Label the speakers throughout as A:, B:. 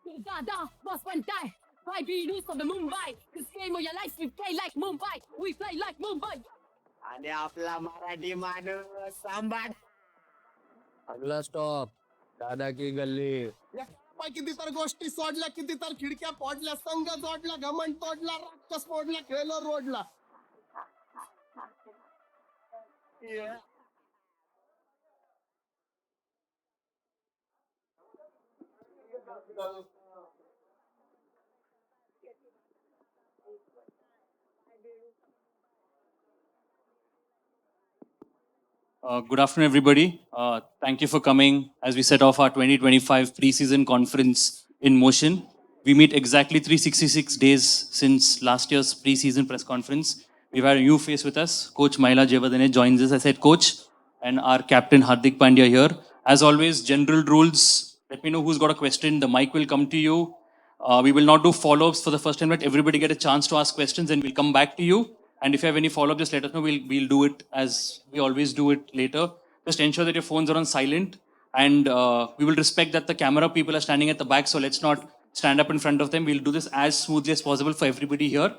A: Dada, boss one die. Why be news of the Mumbai? This game of your life, we play like Mumbai. We play like Mumbai. आणि आपला मराठी माणूस सांभाळ. अगला stop दादा की गल्ली.
B: किती तर गोष्टी सोडल्या, किती तर खिडक्या फोडल्या, संघ जोडला, घमंड तोडला, राक्षस फोडला, खेळलो रोडला.
C: Good afternoon, everybody. Thank you for coming as we set off our 2025 preseason conference in motion. We meet exactly 366 days since last year's preseason press conference. We've had a new face with us. Coach Mahela Jayawardene joins us. I said coach, and our captain Hardik Pandya here. As always, general rules. Let me know who's got a question. The mic will come to you. We will not do follow-ups for the first time. Let everybody get a chance to ask questions, and we'll come back to you. And if you have any follow-up, just let us know. We'll do it as we always do it later. Just ensure that your phones are on silent, and we will respect that the camera people are standing at the back. So let's not stand up in front of them. We'll do this as smoothly as possible for everybody here.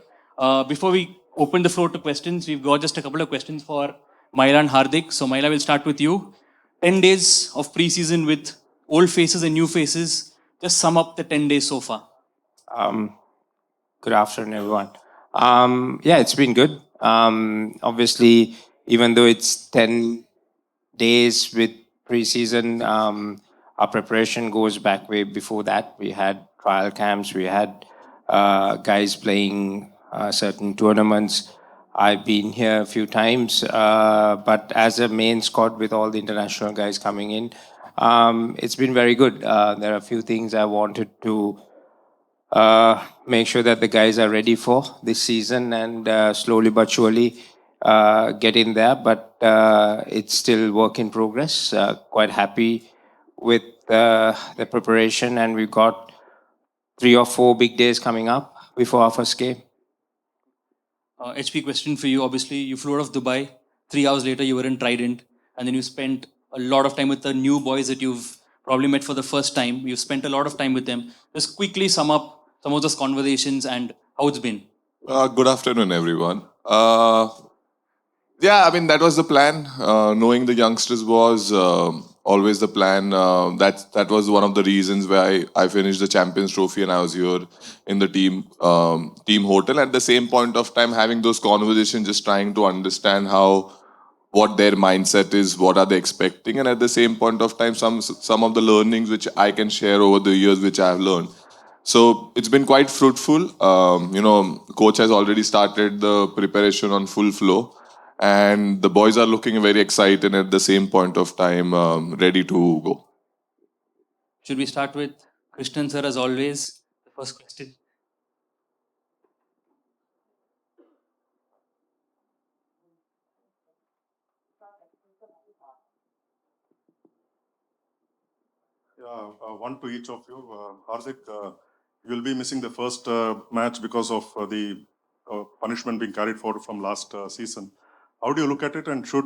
C: Before we open the floor to questions, we've got just a couple of questions for Mahela and Hardik. So Mahela, will start with you. 10 days of preseason with old faces and new faces. Just sum up the 10 days so far.
D: Um, Good afternoon, everyone. Yeah, it's been good. Obviously, even though it's 10 days with preseason, our preparation goes back way before that. We had trial camps, we had guys playing certain tournaments. I've been here a few times, but as a main squad with all the international guys coming in, it's been very good. There are a few things I wanted to make sure that the guys are ready for this season and slowly but surely get in there. But it's still work in progress. Quite happy with the preparation, and we've got 3 or 4 big days coming up before our first game.
C: HP question for you. Obviously, you flew out of Dubai. 3 hours later, you were in Trident, and then you spent a lot of time with the new boys that you've probably met for the first time. You've spent a lot of time with them. Just quickly sum up some of those conversations and how it's been.
E: Good afternoon, everyone. Yeah, I mean, that was the plan. Knowing the youngsters was always the plan. That was one of the reasons why I finished the Champions Trophy and I was here in the team hotel. At the same point of time, having those conversations, just trying to understand what their mindset is, what are they expecting, and at the same point of time, some of the learnings which I can share over the years, which I have learned. So it's been quite fruitful. Coach has already started the preparation on full flow, and the boys are looking very excited at the same point of time, ready to go.
C: Should we start with Krishnan sir as always? The first question.
F: One to each of you. Hardik, you will be missing the first match because of the punishment being carried forward from last season. How do you look at it, and should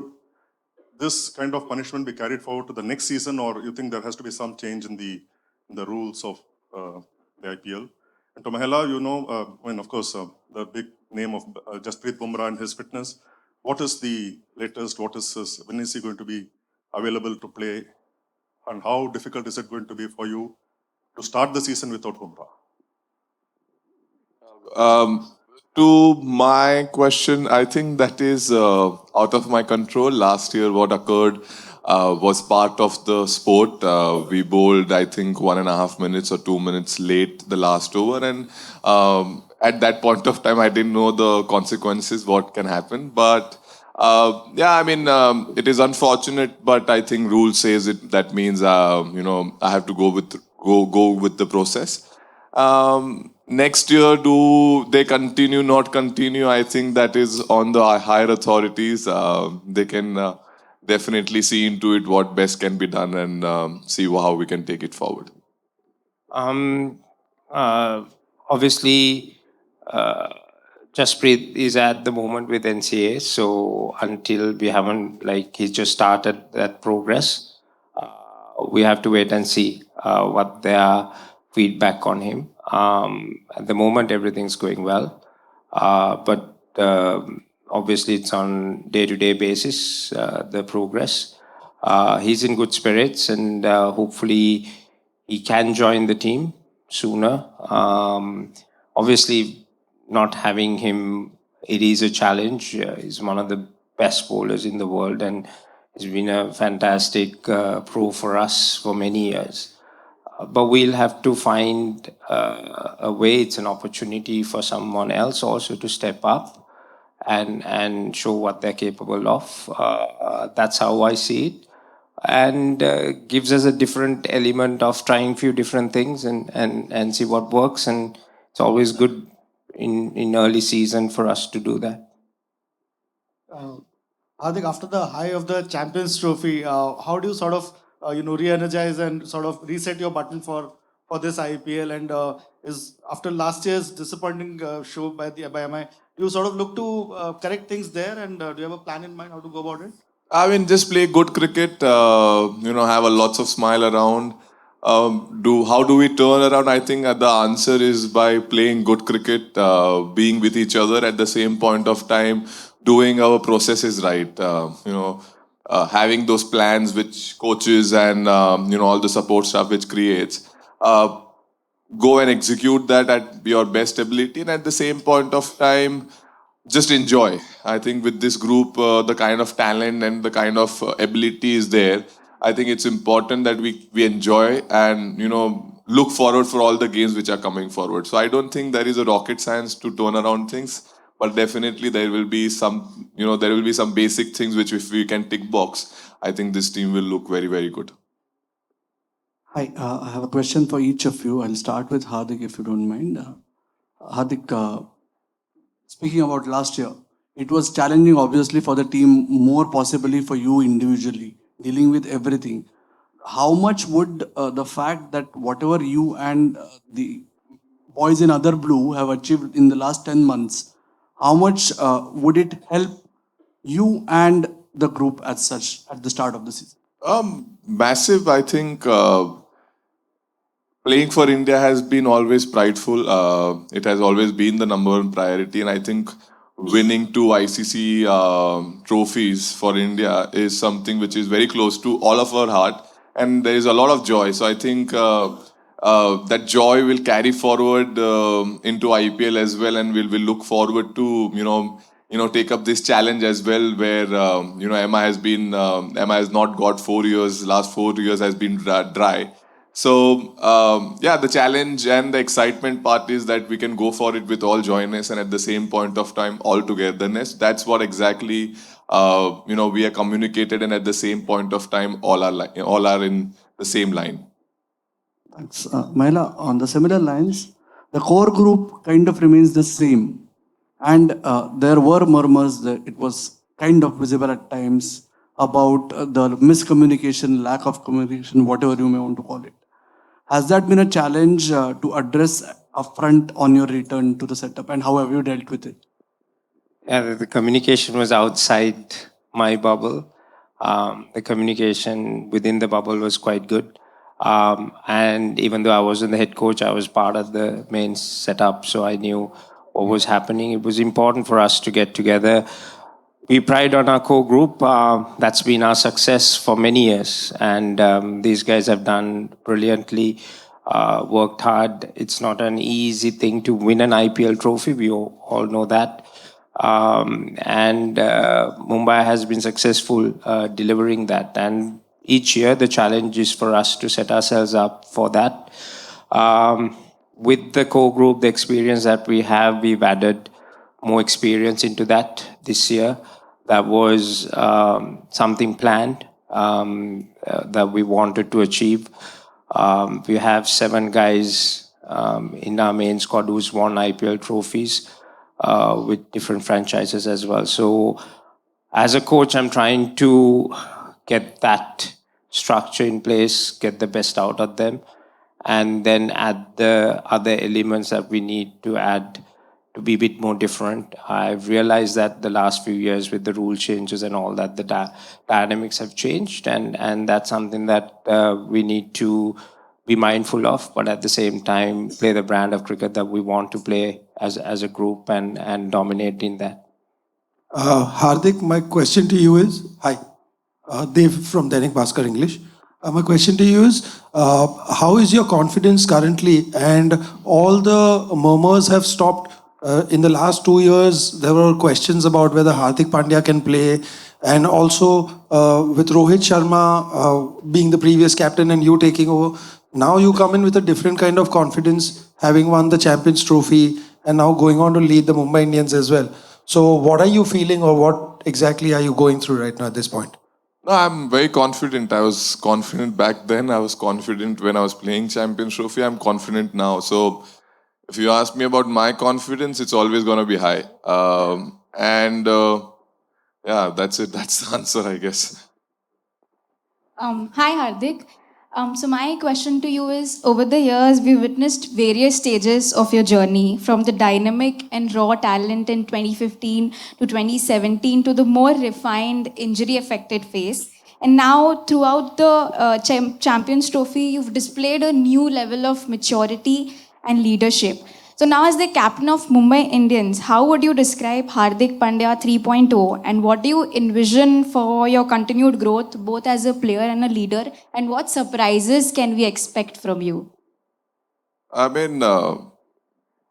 F: this kind of punishment be carried forward to the next season, or you think there has to be some change in the rules of the IPL? And to Mahela, of course, the big name of Jasprit Bumrah and his fitness. What is the latest? When is he going to be available to play? And how difficult is it going to be for you to start the season without Bumrah?
E: To my question, I think that is out of my control. Last year, what occurred was part of the sport. We bowled, I think, 1.5 minutes or 2 minutes late the last over, and at that point of time, I didn't know the consequences, what can happen. But yeah, I mean, it is unfortunate, but I think rule says it. That means I have to go with the process. Next year, do they continue, not continue? I think that is on the higher authorities. They can definitely see into it what best can be done and see how we can take it forward.
D: Obviously, Jasprit is at the moment with NCA, so until we haven't, he's just started that progress, we have to wait and see what their feedback on him. At the moment, everything's going well, but obviously it's on day-to-day basis, the progress. He's in good spirits, and hopefully he can join the team sooner. Obviously, not having him, it is a challenge. He's one of the best bowlers in the world, and he's been a fantastic pro for us for many years. But we'll have to find a way. It's an opportunity for someone else also to step up and show what they're capable of. That's how I see it, and gives us a different element of trying few different things and see what works. And it's always good in early season for us to do that.
G: Hardik, after the high of the Champions Trophy, how do you sort of re-energize and sort of reset your button for this IPL? And is after last year's disappointing show by MI, do you sort of look to correct things there? And do you have a plan in mind how to go about it?
E: I mean, just play good cricket. Have a lots of smile around. How do we turn around? I think the answer is by playing good cricket, being with each other at the same point of time, doing our processes right. Having those plans which coaches and all the support staff which creates. Go and execute that at your best ability, and at the same point of time, just enjoy. I think with this group, the kind of talent and the kind of ability is there. I think it's important that we enjoy and look forward for all the games which are coming forward. So I don't think there is a rocket science to turn around things, but definitely there will be some basic things which if we can tick box, I think this team will look very, very good.
H: Hi, I have a question for each of you. I'll start with Hardik if you don't mind. Hardik, speaking about last year, it was challenging obviously for the team, more possibly for you individually, dealing with everything. How much would the fact that whatever you and the boys in Other Blue have achieved in the last 10 months, how much would it help you and the group as such at the start of the season?
E: Massive, I think. Playing for India has been always prideful. It has always been the number one priority, and I think winning 2 ICC trophies for India is something which is very close to all of our heart, and there is a lot of joy. So I think that joy will carry forward into IPL as well, and we'll look forward to take up this challenge as well, where Emma has not got 4 years. Last 4 years has been dry. So, the challenge and the excitement part is that we can go for it with all joyness and at the same point of time, all togetherness. That's what exactly, we are communicated, and at the same point of time, all are in the same line.
H: Thanks. Mahela, on the similar lines, the core group kind of remains the same. And there were murmurs that it was kind of visible at times about the miscommunication, lack of communication, whatever you may want to call it. Has that been a challenge to address upfront on your return to the setup, and how have you dealt with it?
D: Yeah, the communication was outside my bubble. The communication within the bubble was quite good. And even though I wasn't the head coach, I was part of the main setup, so I knew what was happening. It was important for us to get together. We pride on our core group. That's been our success for many years. And these guys have done brilliantly, worked hard. It's not an easy thing to win an IPL trophy. We all know that. And Mumbai has been successful delivering that. And each year, the challenge is for us to set ourselves up for that. With the core group, the experience that we have, we've added more experience into that this year. That was something planned that we wanted to achieve. We have 7 guys in our main squad who's won IPL trophies with different franchises as well. So as a coach, I'm trying to get that structure in place, get the best out of them, and then add the other elements that we need to add to be a bit more different. I've realized that the last few years with the rule changes and all that, the dynamics have changed, and that's something that we need to be mindful of, but at the same time play the brand of cricket that we want to play as a group and dominate in that.
I: Hardik, my question to you is, hi, Dev from Dainik Bhaskar English. My question to you is, how is your confidence currently? And all the murmurs have stopped. In the last 2 years, there were questions about whether Hardik Pandya can play. And also with Rohit Sharma being the previous captain and you taking over, now you come in with a different kind of confidence, having won the Champions Trophy and now going on to lead the Mumbai Indians as well. So what are you feeling, or what exactly are you going through right now at this point?
E: No, I'm very confident. I was confident back then. I was confident when I was playing Champions Trophy. I'm confident now. So if you ask me about my confidence, it's always going to be high. Yeah, that's it. That's the answer, I guess.
J: Hi, Hardik. So my question to you is, over the years, we witnessed various stages of your journey, from the dynamic and raw talent in 2015 to 2017 to the more refined, injury-affected phase. And now, throughout the Champions Trophy, you've displayed a new level of maturity and leadership. So now, as the captain of Mumbai Indians, how would you describe Hardik Pandya 3.0, and what do you envision for your continued growth, both as a player and a leader, and what surprises can we expect from you?
E: I mean,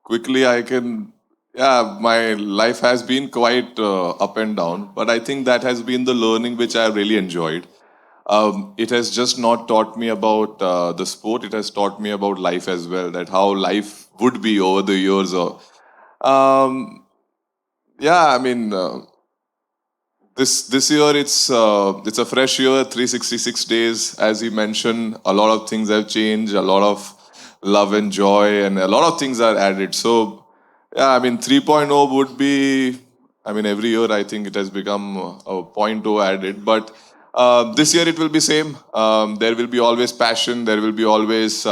E: quickly I can, yeah, my life has been quite up and down, but I think that has been the learning which I really enjoyed. It has just not taught me about the sport, it has taught me about life as well, that how life would be over the years. Yeah, I mean, this year it's a fresh year, 366 days. As you mentioned, a lot of things have changed, a lot of love and joy, and a lot of things are added. So, yeah, I mean, 3.0 would be, I mean, every year I think it has become a point 0 added. But this year it will be same. There will be always passion. There will be always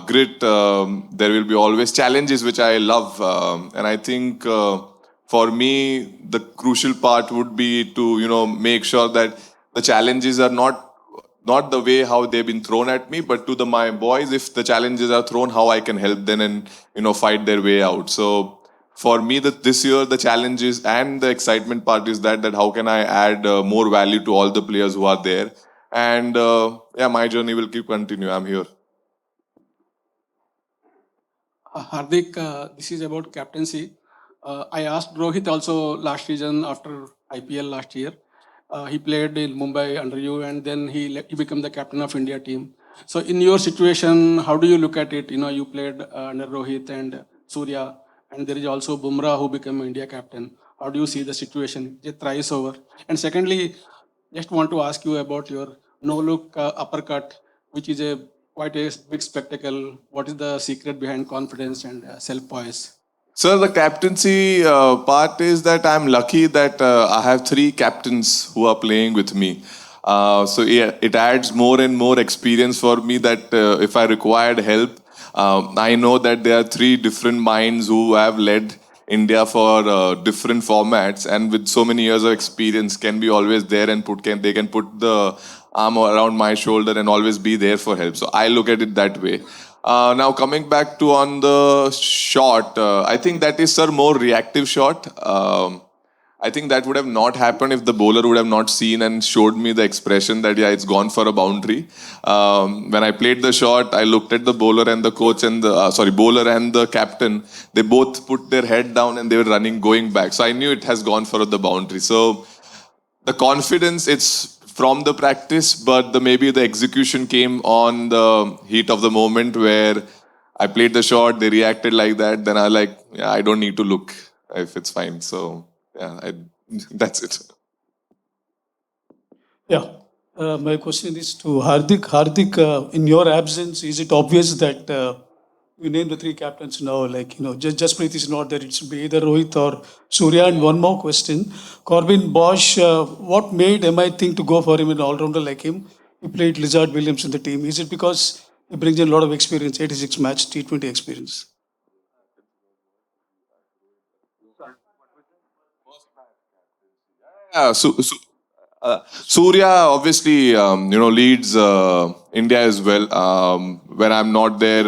E: grit. There will be always challenges, which I love. And I think for me, the crucial part would be to, make sure that the challenges are not the way how they've been thrown at me, but to my boys, if the challenges are thrown, how I can help them and, fight their way out. So for me, this year, the challenges and the excitement part is that how can I add more value to all the players who are there. And yeah, my journey will keep continue. I'm here.
K: Hardik, this is about captaincy. I asked Rohit also last season after IPL last year. He played in Mumbai under you, and then he became the captain of India team. So in your situation, how do you look at it? You played under Rohit and Surya, and there is also Bumrah who became India captain. How do you see the situation? Is it thrice over? And secondly, just want to ask you about your no-look uppercut, which is quite a big spectacle. What is the secret behind confidence and self-poise?
E: Sir, the captaincy part is that I'm lucky that I have 3 captains who are playing with me. So yeah, it adds more and more experience for me that if I required help, I know that there are 3 different minds who have led India for different formats, and with so many years of experience can be always there and they can put the arm around my shoulder and always be there for help. So I look at it that way. Now coming back to on the shot, I think that is, sir, more reactive shot. I think that would have not happened if the bowler would have not seen and showed me the expression that, yeah, it's gone for a boundary. When I played the shot, I looked at the bowler and the coach and bowler and the captain. They both put their head down and they were going back. So I knew it has gone for the boundary. So the confidence, it's from the practice, but maybe the execution came on the heat of the moment where I played the shot, they reacted like that. Then I yeah, I don't need to look if it's fine. So yeah, that's it.
L: Yeah. My question is to Hardik. Hardik, in your absence, is it obvious that you name the 3 captains now? Jasprit is not there. It should be either Rohit or Surya. And one more question. Corbin Bosch, what made MI think to go for him, an all-rounder like him? He played Lizard Williams in the team. Is it because he brings in a lot of experience, 86 match T20 experience?
E: Yeah, Surya obviously, leads India as well. When I'm not there,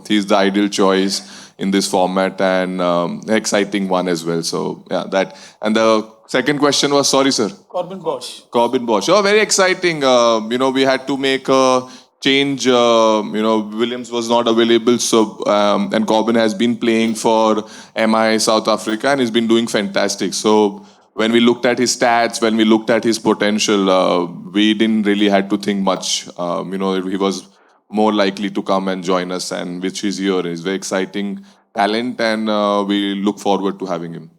E: he's the ideal choice in this format and exciting one as well. So yeah, that. And the second question was, sorry, sir.
L: Corbin Bosch.
E: Corbin Bosch. Oh, very exciting. We had to make a change. Williams was not available, so and Corbin has been playing for MI South Africa and he's been doing fantastic. So when we looked at his stats, when we looked at his potential, we didn't really had to think much. He was more likely to come and join us, and which is here. He's very exciting talent, and we look forward to having him.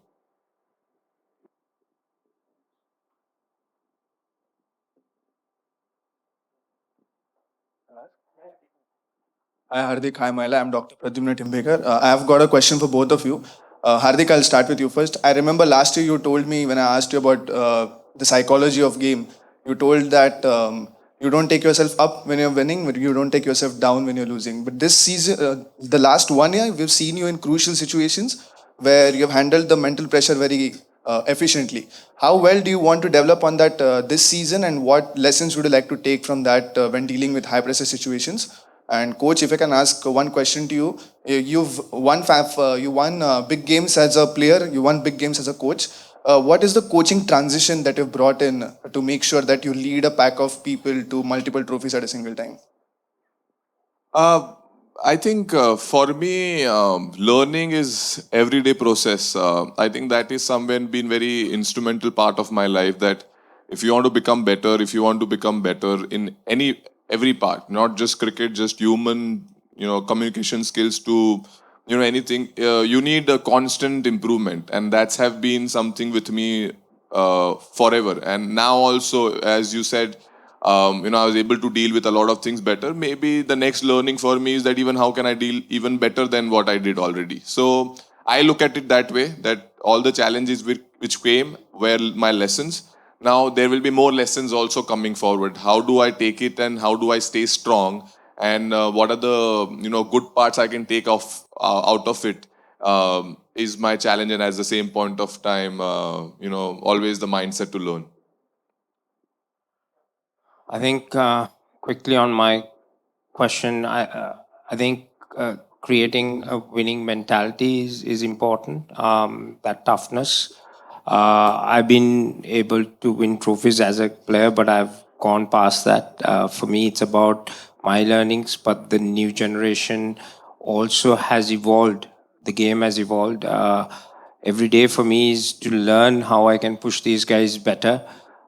M: Hi Hardik, hi Mahela. I'm Dr. Pradyumna Timbekar. I have got a question for both of you. Hardik, I'll start with you first. I remember last year you told me when I asked you about the psychology of game, you told that you don't take yourself up when you're winning, but you don't take yourself down when you're losing. But this season, the last 1 year, we've seen you in crucial situations where you've handled the mental pressure very efficiently. How well do you want to develop on that this season, and what lessons would you like to take from that when dealing with high pressure situations? And coach, if I can ask one question to you, you won big games as a player, you won big games as a coach. What is the coaching transition that you've brought in to make sure that you lead a pack of people to multiple trophies at a single time?
E: I think for me, learning is everyday process. I think that is somewhere been very instrumental part of my life. That if you want to become better, if you want to become better in every part, not just cricket, just human, communication skills to, anything. You need a constant improvement, and that's have been something with me forever. And now also, as you said, I was able to deal with a lot of things better. Maybe the next learning for me is that even how can I deal even better than what I did already. So I look at it that way, that all the challenges which came were my lessons. Now there will be more lessons also coming forward. How do I take it and how do I stay strong? And what are the good parts I can take off out of it is my challenge. And at the same point of time, always the mindset to learn.
D: I think quickly on my question, I think creating a winning mentality is important. That toughness. I've been able to win trophies as a player, but I've gone past that. For me, it's about my learnings, but the new generation also has evolved. The game has evolved. Every day for me is to learn how I can push these guys better,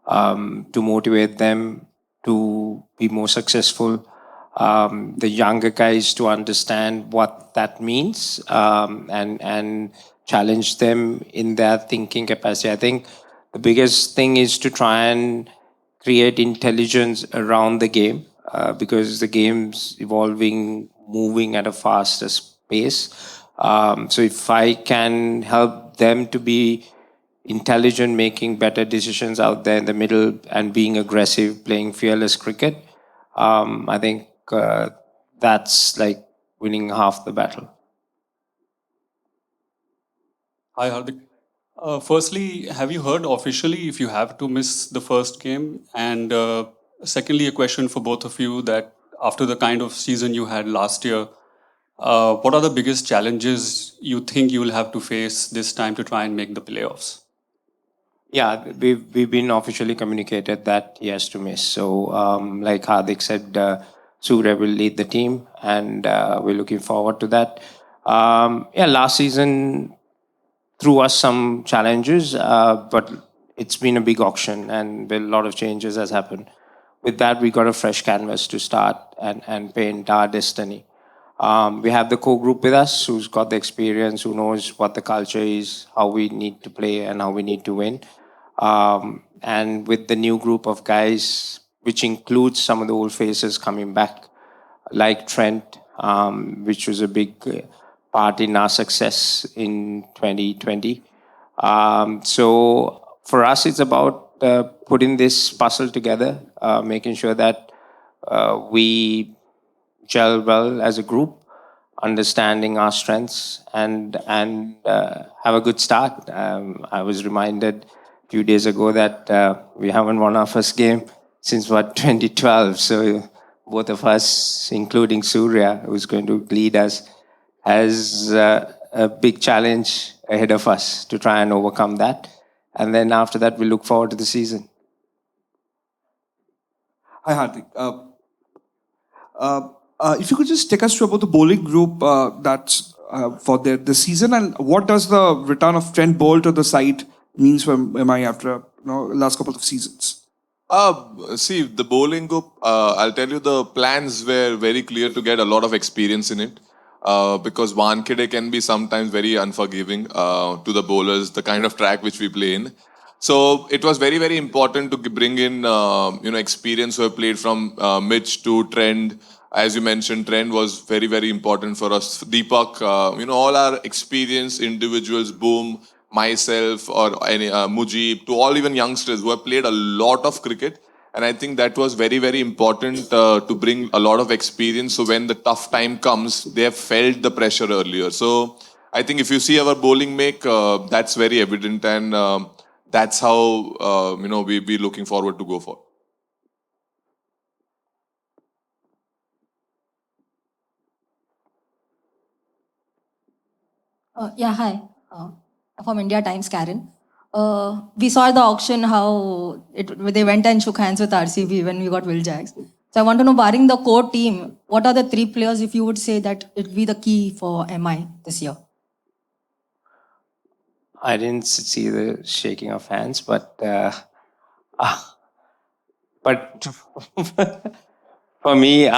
D: to motivate them to be more successful. The younger guys to understand what that means, and challenge them in their thinking capacity. I think the biggest thing is to try and create intelligence around the game, because the game's evolving, moving at a faster pace. So if I can help them to be intelligent, making better decisions out there in the middle and being aggressive, playing fearless cricket, I think that's like winning half the battle.
L: Hi, Hardik. Firstly, have you heard officially if you have to miss the first game? And secondly, a question for both of you that after the kind of season you had last year, what are the biggest challenges you think you will have to face this time to try and make the playoffs?
D: Yeah, we've been officially communicated that he has to miss. So, like Hardik said, Surya will lead the team, and we're looking forward to that. Last season threw us some challenges, but it's been a big auction, and a lot of changes has happened. With that, we got a fresh canvas to start and paint our destiny. We have the core group with us who's got the experience, who knows what the culture is, how we need to play, and how we need to win. And with the new group of guys, which includes some of the old faces coming back, like Trent, which was a big part in our success in 2020. So for us, it's about putting this puzzle together, making sure that we gel well as a group, understanding our strengths, and have a good start. I was reminded few days ago that we haven't won our first game since what 2012. So both of us, including Surya, who's going to lead us, has a big challenge ahead of us to try and overcome that. And then after that, we look forward to the season.
N: Hi, Hardik. If you could just take us through about the bowling group that's for the season, and what does the return of Trent Bolt to the side means for MI after last couple of seasons?
E: See, the bowling group, I'll tell you, the plans were very clear to get a lot of experience in it. Because Wankhede can be sometimes very unforgiving to the bowlers, the kind of track which we play in. So it was very, very important to bring in experience who have played from Mitch to Trent. As you mentioned, Trent was very, very important for us. Deepak, all our experienced individuals, Boom, myself, or any Mujib, to all even youngsters who have played a lot of cricket. And I think that was very, very important to bring a lot of experience. So when the tough time comes, they have felt the pressure earlier. So I think if you see our bowling make, that's very evident. And that's how, we'll be looking forward to go for.
O: Yeah, hi. From India Times, Karen. We saw the auction how they went and shook hands with RCB when we got Will Jacks. So I want to know, barring the core team, what are the 3 players, if you would say, that it would be the key for MI this year?
D: I didn't see the shaking of hands, but for me,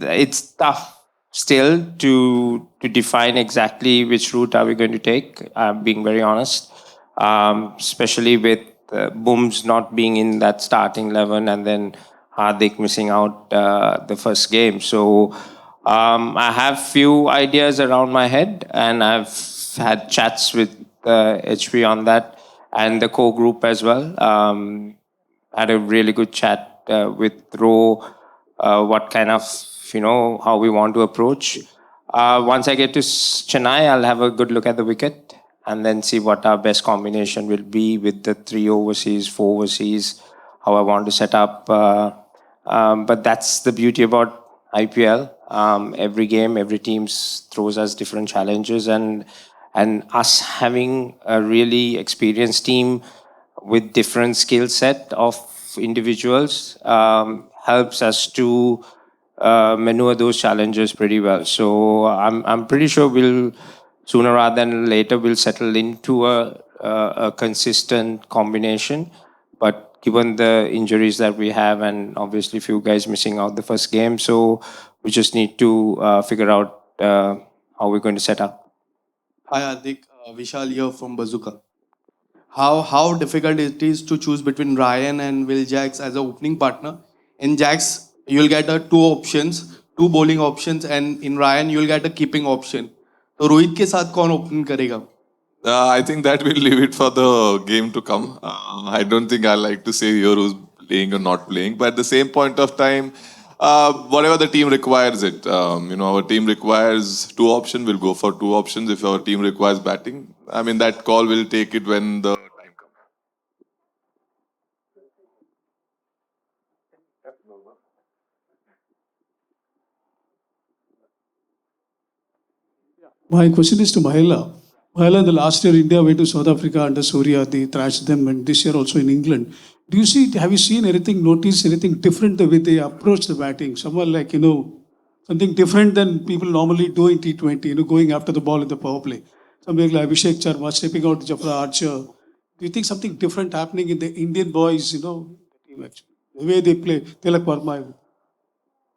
D: it's tough still to define exactly which route are we going to take. Being very honest, especially with Booms not being in that starting 11 and then Hardik missing out the first game. So I have few ideas around my head, and I've had chats with HP on that and the core group as well. Had a really good chat with Ro, what kind of, how we want to approach. Once I get to Chennai, I'll have a good look at the wicket and then see what our best combination will be with the 3 overseas, 4 overseas, how I want to set up. But that's the beauty about IPL. Every game, every team throws us different challenges, and us having a really experienced team with different skill set of individuals helps us to maneuver those challenges pretty well. So I'm pretty sure we'll sooner rather than later we'll settle into a consistent combination. But given the injuries that we have, and obviously a few guys missing out the first game, so we just need to figure out how we're going to set up.
G: Hi, Hardik. Vishal here from Bazooka. How difficult it is to choose between Ryan and Will Jacks as an opening partner? In Jacks, you'll get 2 options, 2 bowling options, and in Ryan, you'll get a keeping option. So Rohit के साथ कौन open करेगा?
E: I think that we'll leave it for the game to come. I don't think I like to say here who's playing or not playing. But at the same point of time, whatever the team requires it. Our team requires 2 options, we'll go for 2 options. If our team requires batting, I mean, that call will take it when the time comes.
L: My question is to Mahela. Mahela, in the last year, India went to South Africa under Surya. They thrashed them, and this year also in England. Have you seen anything, noticed anything different the way they approach the batting? Someone like, something different than people normally do in T20, going after the ball in the power play. Something like Abhishek Sharma stepping out Jafra Archer. Do you think something different happening in the Indian boys, team actually? The way they play, Tilak Verma.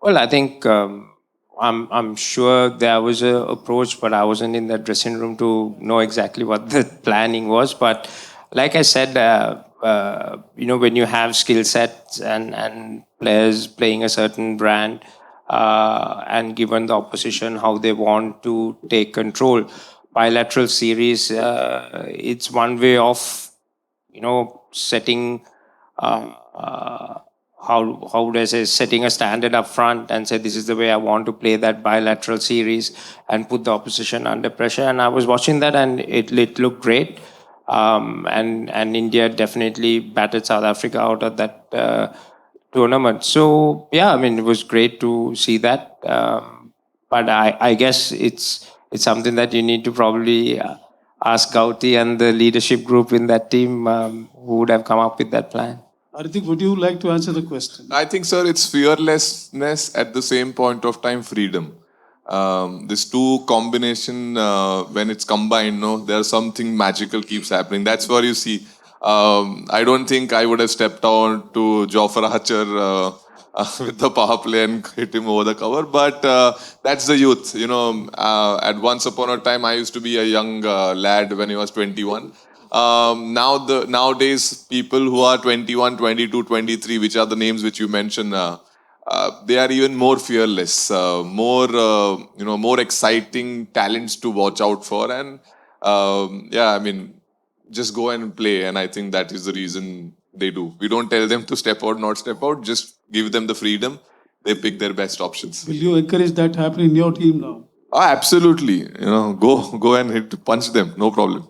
D: Well, I think I'm sure there was an approach, but I wasn't in that dressing room to know exactly what the planning was. But like I said, when you have skill sets and players playing a certain brand, and given the opposition how they want to take control, bilateral series, it's one way of, setting. How would I say, setting a standard up front and say, this is the way I want to play that bilateral series and put the opposition under pressure. And I was watching that and it looked great. And India definitely battered South Africa out of that tournament. So yeah, I mean, it was great to see that. But I guess it's something that you need to probably ask Gauti and the leadership group in that team who would have come up with that plan.
L: Hardik, would you like to answer the question?
E: I think, sir, it's fearlessness at the same point of time, freedom. This two combination, when it's combined, no, there's something magical keeps happening. That's where you see. I don't think I would have stepped on to Jofra Archer with the power play and hit him over the cover. But that's the youth. At once upon a time, I used to be a young lad when he was 21. Nowadays, people who are 21, 22, 23, which are the names which you mentioned, they are even more fearless, more exciting talents to watch out for. And yeah, I mean, just go and play. And I think that is the reason they do. We don't tell them to step out, not step out. Just give them the freedom. They pick their best options.
L: Will you encourage that happen in your team now?
E: Oh, absolutely. Go and punch them. No problem.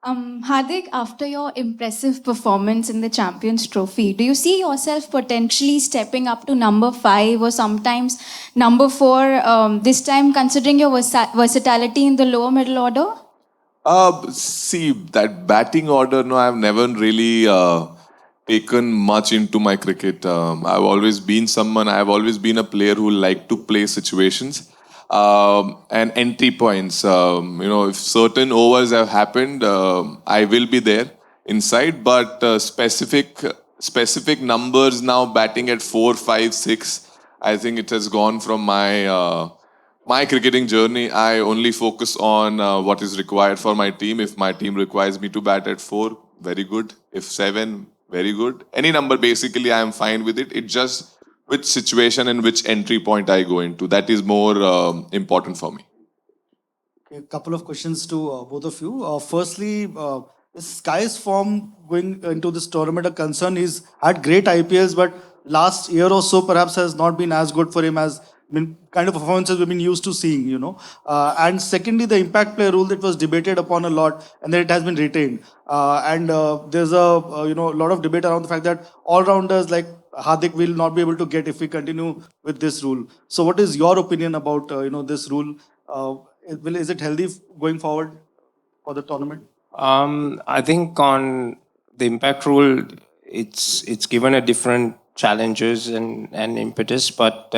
J: Hardik, after your impressive performance in the Champions Trophy, do you see yourself potentially stepping up to number 5 or sometimes number 4, this time considering your versatility in the lower middle order?
E: See, that batting order, no, I've never really taken much into my cricket. I've always been a player who liked to play situations. And entry points. If certain overs have happened, I will be there inside. But specific numbers now, batting at 4, 5, 6. I think it has gone from my cricketing journey. I only focus on what is required for my team. If my team requires me to bat at 4, very good. If 7, very good. Any number, basically, I am fine with it. It just which situation and which entry point I go into. That is more important for me.
G: Okay, a couple of questions to both of you. Firstly, is Sky's form going into this tournament a concern? He's had great IPLs, but last year or so perhaps has not been as good for him as kind of performances we've been used to seeing, And secondly, the impact play rule that was debated upon a lot and then it has been retained. And there's a lot of debate around the fact that all-rounders like Hardik will not be able to get if we continue with this rule. So what is your opinion about this rule? Is it healthy going forward for the tournament?
D: I think on the impact rule, it's given a different challenges and impetus, but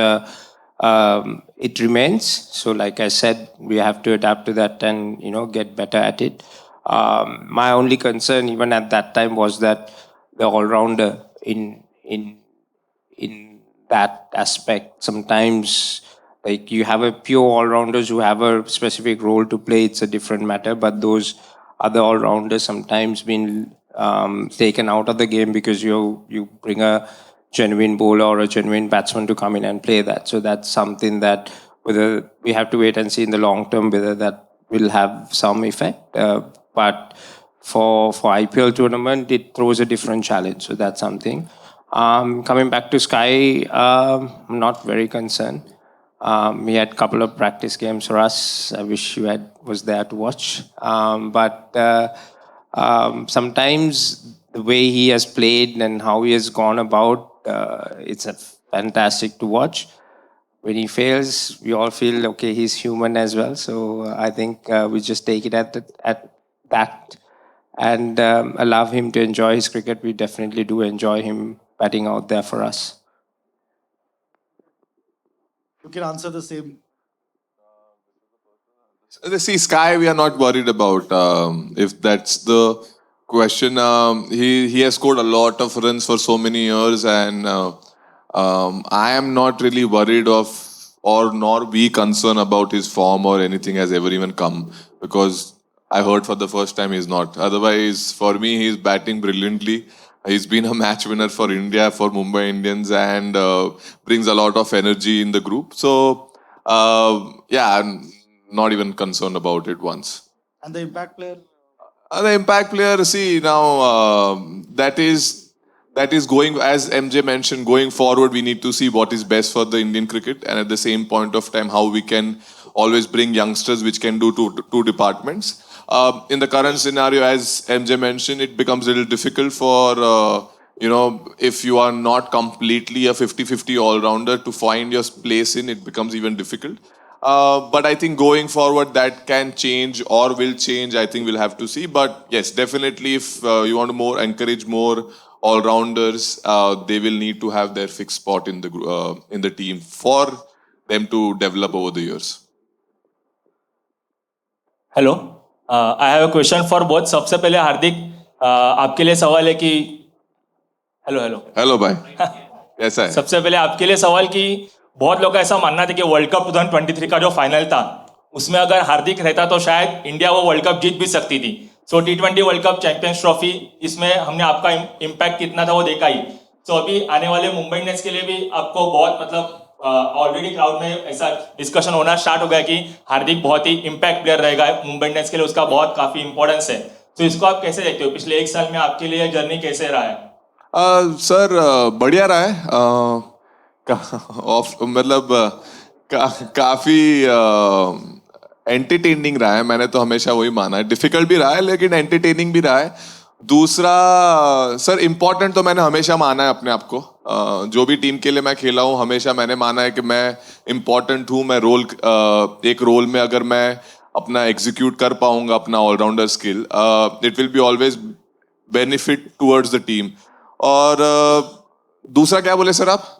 D: it remains. So like I said, we have to adapt to that and get better at it. My only concern even at that time was that the all-rounder in that aspect, sometimes like you have a pure all-rounders who have a specific role to play, it's a different matter, but those other all-rounders sometimes been taken out of the game because you bring a genuine bowler or a genuine batsman to come in and play that. So that's something that whether we have to wait and see in the long term whether that will have some effect. But for IPL tournament, it throws a different challenge. So that's something. Coming back to Sky, I'm not very concerned. We had a couple of practice games for us. I wish you was there to watch. But sometimes the way he has played and how he has gone about, it's a fantastic to watch. When he fails, we all feel, okay, he's human as well. So I think we just take it at that and allow him to enjoy his cricket. We definitely do enjoy him batting out there for us.
G: You can answer the same.
E: See, Sky, we are not worried about. If that's the question, he has scored a lot of runs for so many years, and I am not really worried nor be concerned about his form or anything has ever even come, because I heard for the first time he's not. Otherwise, for me, he's batting brilliantly. He's been a match winner for India, for Mumbai Indians, and brings a lot of energy in the group. So, yeah, I'm not even concerned about it once.
G: And the impact player?
E: The impact player, see, now that is that is going, as MJ mentioned, going forward, we need to see what is best for the Indian cricket, and at the same point of time, how we can always bring youngsters which can do two departments. In the current scenario, as MJ mentioned, it becomes a little difficult for, if you are not completely a 50-50 all-rounder to find your place in, it becomes even difficult. But I think going forward, that can change or will change. I think we'll have to see. But yes, definitely, if you want to encourage more all-rounders, they will need to have their fixed spot in the team for them to develop over the years.
P: Hello, I have a question for both. सबसे पहले हार्दिक, आपके लिए सवाल है कि hello
E: भाई, कैसा है?
P: सबसे पहले आपके लिए सवाल कि बहुत लोग का ऐसा मानना था कि वर्ल्ड कप 2023 का जो फाइनल था उसमें अगर हार्दिक रहता तो शायद इंडिया वो वर्ल्ड कप जीत भी सकती थी. सो T20 world cup champions trophy, इसमें हमने आपका इम्पैक्ट कितना था वो देखा ही. सो अभी आने वाले मुंबई इंडियंस के लिए भी आपको बहुत मतलब ऑलरेडी क्राउड में ऐसा डिस्कशन होना स्टार्ट हो गया कि हार्दिक बहुत ही इम्पैक्ट प्लेयर रहेगा मुंबई इंडियंस के लिए, उसका बहुत काफी इंपॉर्टेंस है. तो इसको आप कैसे देखते हो? पिछले 1 साल में आपके लिए जर्नी कैसे रहा है?
E: सर बढ़िया रहा है. मतलब काफी एंटरटेनिंग रहा है. मैंने तो हमेशा वही माना है. डिफिकल्ट भी रहा है लेकिन एंटरटेनिंग भी रहा है. दूसरा सर, इम्पोर्टेंट तो मैंने हमेशा माना है अपने आप को. जो भी टीम के लिए मैं खेला हूँ हमेशा मैंने माना है कि मैं इम्पोर्टेंट हूँ. मैं एक रोल में अगर मैं अपना एग्जीक्यूट कर पाऊंगा अपना allrounder skill, it will be always benefit towards the team. और दूसरा क्या बोले सर आप?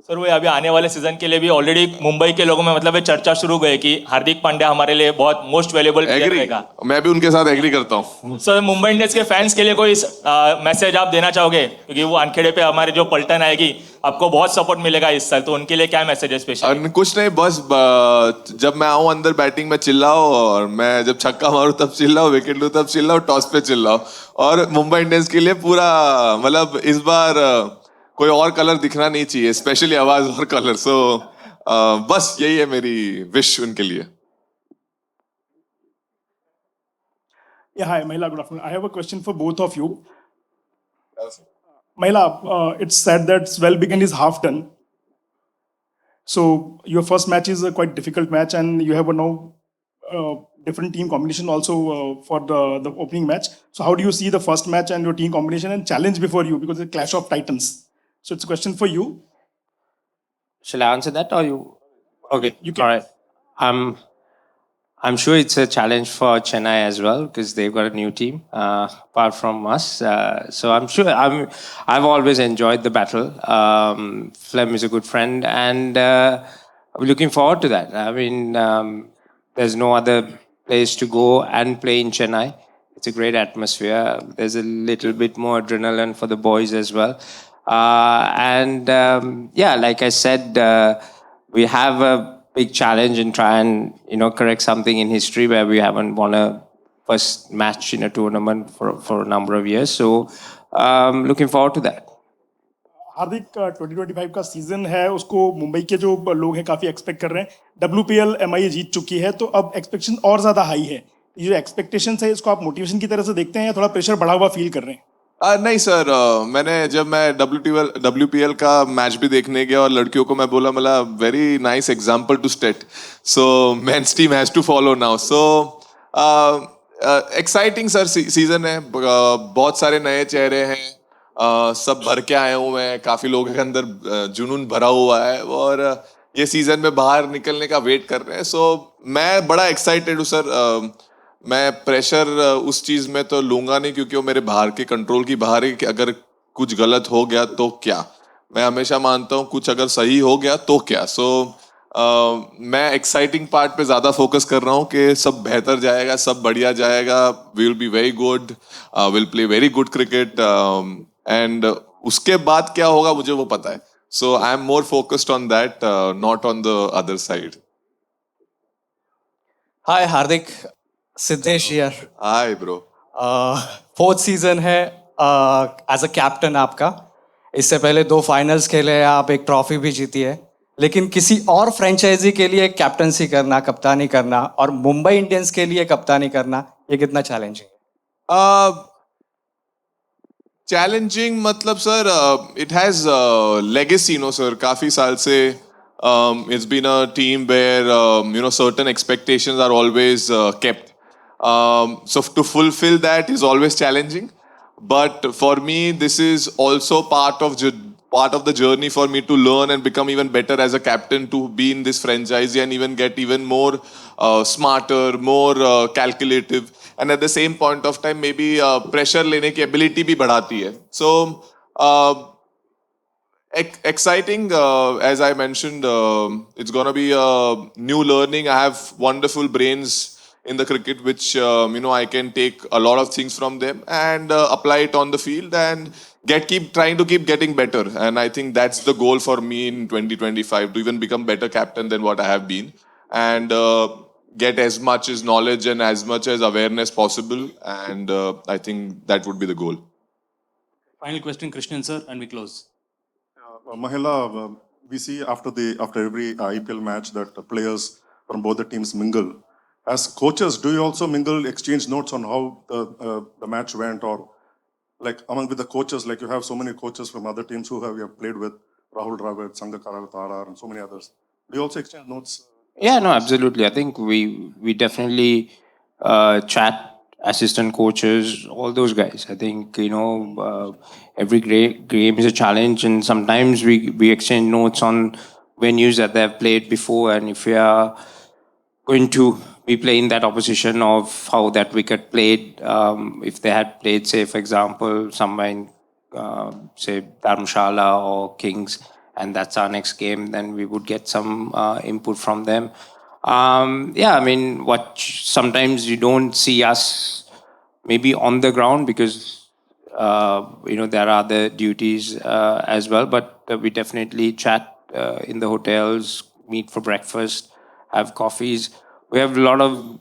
P: सर वो अभी आने वाले सीजन के लिए भी ऑलरेडी मुंबई के लोगों में मतलब चर्चा शुरू गई कि हार्दिक पांड्या हमारे लिए बहुत मोस्ट वैल्यूएबल प्लेयर रहेगा.
E: मैं भी उनके साथ एग्री करता हूँ.
P: सर मुंबई इंडियंस के फैंस के लिए कोई मैसेज आप देना चाहोगे? क्योंकि वो अनखेड़े पे हमारे जो पलटन आएगी आपको बहुत सपोर्ट मिलेगा इस साल, तो उनके लिए क्या मैसेज है स्पेशल?
E: कुछ नहीं, बस जब मैं आऊँ अंदर बैटिंग में चिल्लाओ, और मैं जब छक्का मारूं तब चिल्लाओ, विकेट लूं तब चिल्लाओ, टॉस पे चिल्लाओ. और मुंबई इंडियंस के लिए पूरा मतलब इस बार कोई और कलर दिखना नहीं चाहिए, स्पेशली आवाज और कलर. सो बस यही है मेरी विश उनके लिए.
Q: Yeah, hi, Mahela, good afternoon. I have a question for both of you. Mahela, it's said that well begin is half done. So your first match is a quite difficult match, and you have a now different team combination also for the opening match. So how do you see the first match and your team combination and challenge before you, because it's a clash of titans? So it's a question for you.
D: Shall I answer that or you? Okay,
Q: you can.
D: All right. I'm sure it's a challenge for Chennai as well because they've got a new team apart from us. So I'm sure I've always enjoyed the battle. Flem is a good friend, and I'm looking forward to that. I mean, there's no other place to go and play in Chennai. It's a great atmosphere. There's a little bit more adrenaline for the boys as well. Yeah, like I said, we have a big challenge and try and correct something in history where we haven't won a first match in a tournament for a number of years. So looking forward to that.
Q: हार्दिक, 2025 का season है, उसको मुंबई के जो लोग हैं काफी expect कर रहे हैं. WPL MI जीत चुकी है, तो अब एक्सपेक्टेशन और ज्यादा हाई है. ये जो एक्सपेक्टेशन है इसको आप मोटिवेशन की तरह से देखते हैं या थोड़ा प्रेशर बढ़ा हुआ फील कर रहे हैं?
E: नहीं सर, जब मैं WPL का मैच भी देखने गया और लड़कियों को मैं बोला मतलब very nice example to state. So men's team has to follow now. So exciting sir season है. बहुत सारे नए चेहरे हैं, सब भर के आए हुए हैं. काफी लोगों के अंदर जुनून भरा हुआ है और ये सीजन में बाहर निकलने का वेट कर रहे हैं. सो मैं बड़ा एक्साइटेड हूँ सर. मैं प्रेशर उस चीज में तो लूंगा नहीं क्योंकि वो मेरे बाहर के कंट्रोल की बाहर है कि अगर कुछ गलत हो गया तो क्या. मैं हमेशा मानता हूँ कुछ अगर सही हो गया तो क्या. सो मैं एक्साइटिंग पार्ट पे ज्यादा फोकस कर रहा हूँ कि सब बेहतर जाएगा, सब बढ़िया जाएगा. We will be very good, will play very good cricket, and उसके बाद क्या होगा मुझे वो पता है. So I am more focused on that, not on the other side.
R: Hi Hardik, Siddhesh here.
E: Hi bro.
R: 4th season है एज अ कैप्टन आपका. इससे पहले 2 फाइनल्स खेले, आप एक ट्रॉफी भी जीती है. लेकिन किसी और फ्रेंचाइजी के लिए कैप्टनसी करना, कप्तानी करना, और मुंबई इंडियंस के लिए कप्तानी करना, ये कितना चैलेंजिंग है?
E: चैलेंजिंग मतलब sir it has legacy, no sir. काफी साल से it's been a team where certain expectations are always kept. So to fulfill that is always challenging. But for me, this is also part of the journey for me to learn and become even better as a captain, to be in this franchise and even get even more smarter, more calculative, and at the same point of time maybe pressure लेने की ability भी बढ़ाती है. So uh, exciting, as I mentioned. It's gonna be a new learning. I have wonderful brains in the cricket, which I can take a lot of things from them and apply it on the field and keep trying to keep getting better. And I think that's the goal for me in 2025, to even become better captain than what I have been, and get as much as knowledge and as much as awareness possible. And I think that would be the goal.
C: Final question, Krishnan sir, and we close.
F: Mahela, we see after every IPL match that the players from both the teams mingle. As coaches, do you also mingle, exchange notes on how the match went, or like among with the coaches, like you have so many coaches from other teams who you have played with, Rahul Dravid, Sangakkara Tara, and so many others. Do you also exchange notes?
D: Yeah, no, absolutely. I think we definitely chat, assistant coaches, all those guys. I think every game is a challenge, and sometimes we exchange notes on venues that they've played before, and if we are going to be playing that opposition, of how that wicket played. If they had played, say, for example, somewhere in, say, Dharamshala or Kings, and that's our next game, then we would get some input from them. Yeah, I mean, sometimes you don't see us maybe on the ground because there are other duties as well, but we definitely chat in the hotels, meet for breakfast, have coffees. We have a lot of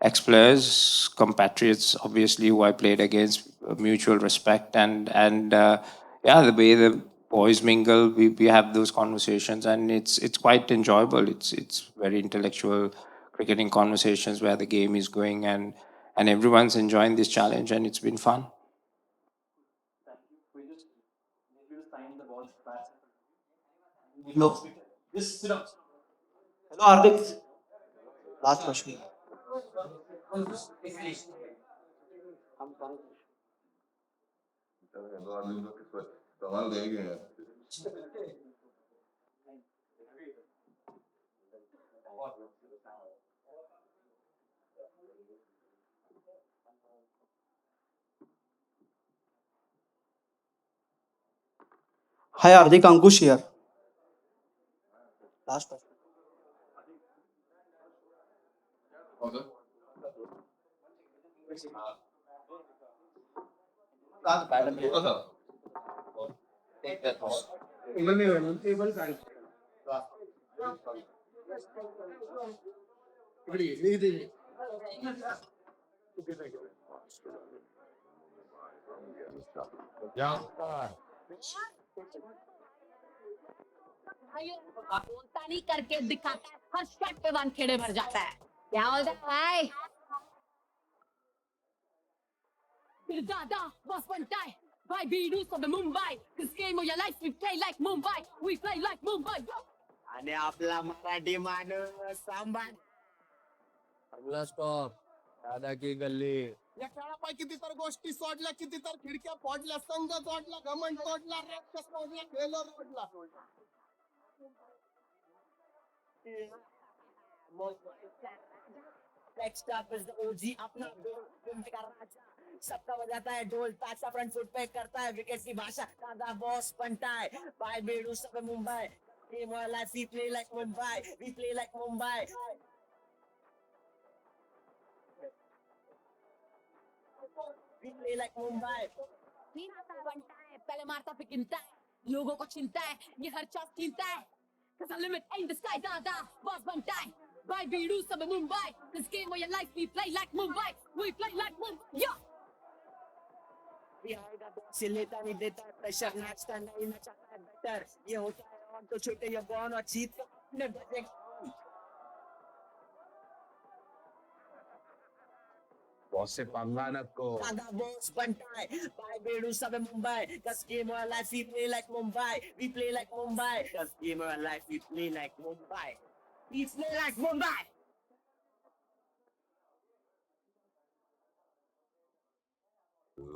D: ex-players, compatriots, obviously, who I played against, mutual respect, and yeah, the way the boys mingle, we have those conversations, and it's quite enjoyable. It's very intellectual cricketing conversations where the game is going, and everyone's enjoying this challenge, and it's been fun.
S: No. Hello, Hardik. Last question. Hi, Hardik. Ankush here. Last question.
A: बोलता नहीं करके दिखाता है, हर shot पे वानखेड़े भर जाता है. क्या बोलता है भाई? फिर दादा बस बनता है. By Venus of the Mumbai, this game of your life, we play like Mumbai, we play like Mumbai. आणि आपला मराठी माणूस सांभाळ.
T: अगला स्टॉप दादा की गल्ली.
B: या खेळापायी किती तर गोष्टी सोडल्या, किती तर खिडक्या फोडल्या, संघ जोडला, घमंड तोडला, राक्षस तोडला, खेळलो रोडला.
A: Next up is the OG, अपना मुंबई का राजा. सबका बजाता है ढोल, ताशा फ्रंट फुट पे करता है विकेट की भाषा. दादा बॉस बनता है. By Venus of the Mumbai, game of life, we play like Mumbai, we play like Mumbai. We play like Mumbai. तीन आता है बनता है, पहले मारता फिर गिनता है, लोगों को चिंता है, ये हर चांस कीमता है. Cause the limit ain't the sky, दादा बॉस बनता है. By Venus of the Mumbai, this game of your life, we play like Mumbai, we play like Mumbai. Yeah. Behind the box, ये लेता नहीं देता है प्रेशर, नाचता नहीं नचाता है बेटर. ये होता है ऑन तो छोटे ये बॉन और जीत का अपने बजेगा.
T: बॉस से पंगा नको.
A: Kada boss bantai, by Bedu Sabe Mumbai. Cause game of life we play like Mumbai. We play like Mumbai. Cause game of life we play like Mumbai. We play like Mumbai.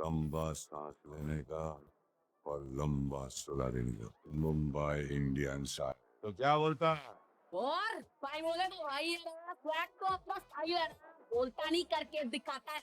U: लंबा सांस लेने का और लंबा सुला देने का. Mumbai Indians. तो क्या बोलता है?
A: और भाई बोले तो भाई है ना, फ्लैग तो अपना स्टाइल है ना, बोलता नहीं करके दिखाता है.